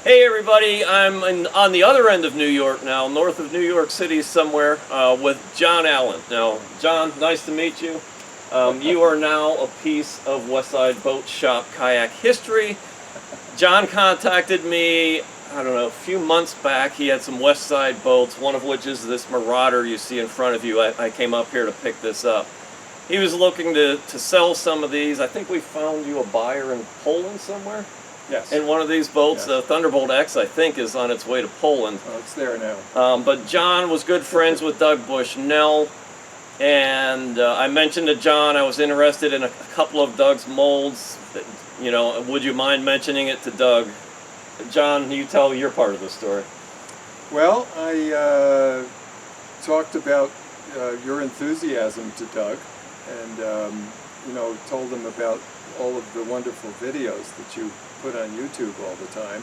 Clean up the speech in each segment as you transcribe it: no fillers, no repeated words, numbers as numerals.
Hey everybody, on the other end of New York now, north of New York City somewhere, with John Allen. Now, John, nice to meet you. You are now a piece of Westside Boat Shop kayak history. John contacted me, I don't know, a few months back. He had some Westside boats, one of which is this Marauder you see in front of you. I came up here to pick this up. He was looking to sell some of these. I think we found you a buyer in Poland somewhere? Yes. In one of these boats, Yes. the Thunderbolt X, I think, is on its way to Poland. Oh, it's there now. But John was good friends with Doug Bushnell, and I mentioned to John I was interested in a couple of Doug's molds. You know, would you mind mentioning it to Doug? John, you tell your part of the story. Well, I talked about your enthusiasm to Doug, and told him about all of the wonderful videos that you put on YouTube all the time,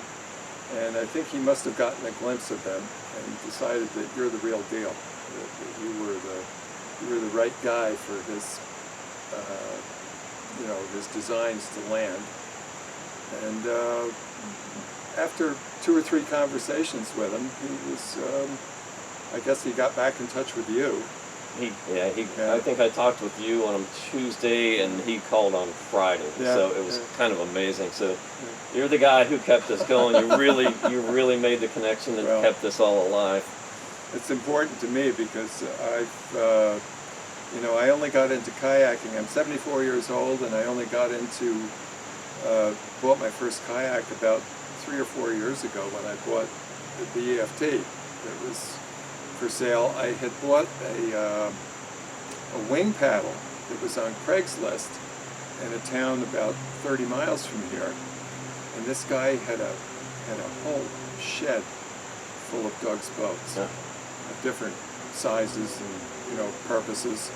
and I think he must have gotten a glimpse of them and decided that you're the real deal. That you were the right guy for his his designs to land. And after 2 or 3 conversations with him, he was I guess he got back in touch with you. I think I talked with you on Tuesday, and he called on Friday. Yeah, so it was kind of amazing. So you're the guy who kept us going. You really made the connection and kept this all alive. It's important to me because I only got into kayaking. I'm 74 years old, and I only got into bought my first kayak about 3 or 4 years ago when I bought the EFT. It was for sale. I had bought a wing paddle that was on Craigslist in a town about 30 miles from here, and this guy had a whole shed full of Doug's boats, of different sizes and purposes.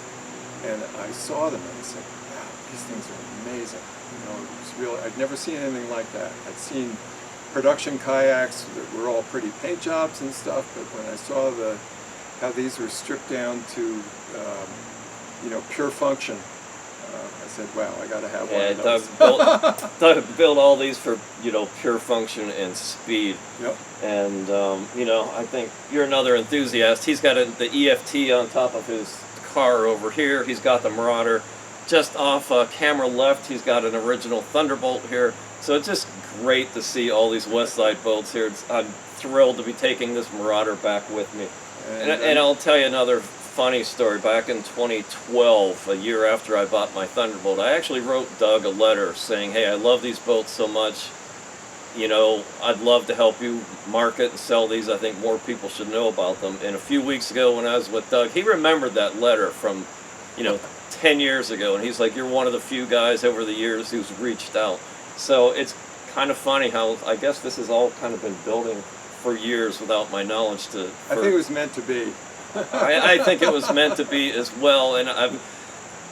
And I saw them and I said, "Wow, these things are amazing." It was really, I'd never seen anything like that. I'd seen production kayaks that were all pretty paint jobs and stuff, but when I saw how these were stripped down to pure function, I said, "Wow, I got to have one of those." Doug built all these for pure function and speed. Yep. And I think you're another enthusiast. He's got the EFT on top of his car over here. He's got the Marauder. Just off camera left, he's got an original Thunderbolt here. So it's just great to see all these Westside boats here. I'm thrilled to be taking this Marauder back with me. And I'll tell you another funny story. Back in 2012, a year after I bought my Thunderbolt, I actually wrote Doug a letter saying, "Hey, I love these boats so much. I'd love to help you market and sell these. I think more people should know about them." And a few weeks ago when I was with Doug, he remembered that letter from 10 years ago, and he's like, "You're one of the few guys over the years who's reached out." So it's kind of funny how I guess this has all kind of been building for years without my knowledge. I think it was meant to be. I think it was meant to be as well, and I've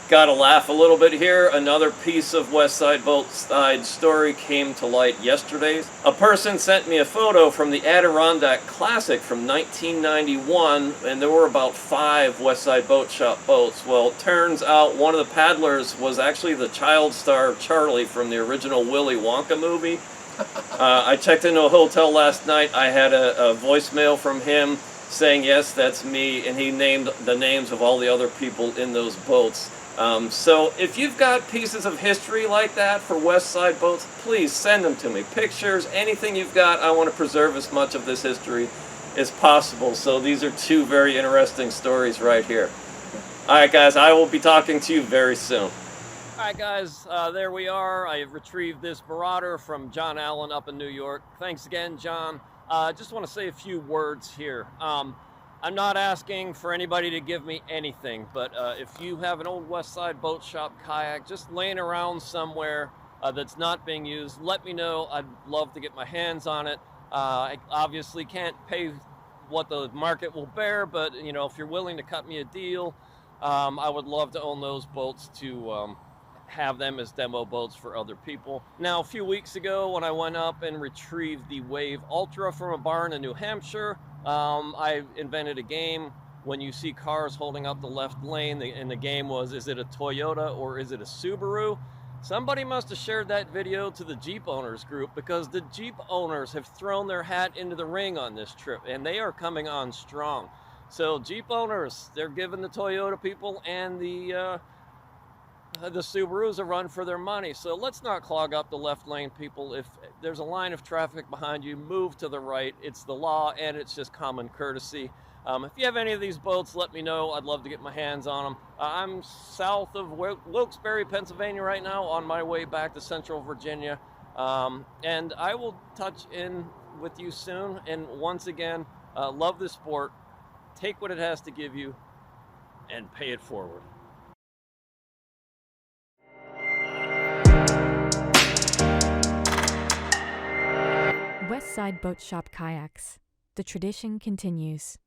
got to laugh a little bit here. Another piece of Westside Boatside story came to light yesterday. A person sent me a photo from the Adirondack Classic from 1991, and there were about 5 Westside Boat Shop boats. Well, it turns out one of the paddlers was actually the child star Charlie from the original Willy Wonka movie. I checked into a hotel last night. I had a voicemail from him saying, "Yes, that's me," and he named the names of all the other people in those boats. So if you've got pieces of history like that for Westside boats, please send them to me. Pictures, anything you've got. I want to preserve as much of this history as possible. So these are 2 very interesting stories right here. All right, guys, I will be talking to you very soon. All right, guys, there we are. I retrieved this Marauder from John Allen up in New York. Thanks again, John. Just want to say a few words here. I'm not asking for anybody to give me anything, but if you have an old Westside Boat Shop kayak just laying around somewhere that's not being used, let me know. I'd love to get my hands on it. I obviously can't pay what the market will bear, but if you're willing to cut me a deal, I would love to own those boats to have them as demo boats for other people. Now, a few weeks ago when I went up and retrieved the Wave Ultra from a barn in New Hampshire, I invented a game. When you see cars holding up the left lane, and the game was, is it a Toyota or is it a Subaru? Somebody must have shared that video to the Jeep owners group, because the Jeep owners have thrown their hat into the ring on this trip, and they are coming on strong. So Jeep owners, they're giving the Toyota people and the Subarus a run for their money. So let's not clog up the left lane, people. If there's a line of traffic behind you, move to the right. It's the law, and it's just common courtesy. If you have any of these boats, let me know. I'd love to get my hands on them. I'm south of Wilkes-Barre, Pennsylvania right now, on my way back to Central Virginia. And I will touch in with you soon. And once again, love the sport. Take what it has to give you and pay it forward. Westside Boat Shop Kayaks. The tradition continues.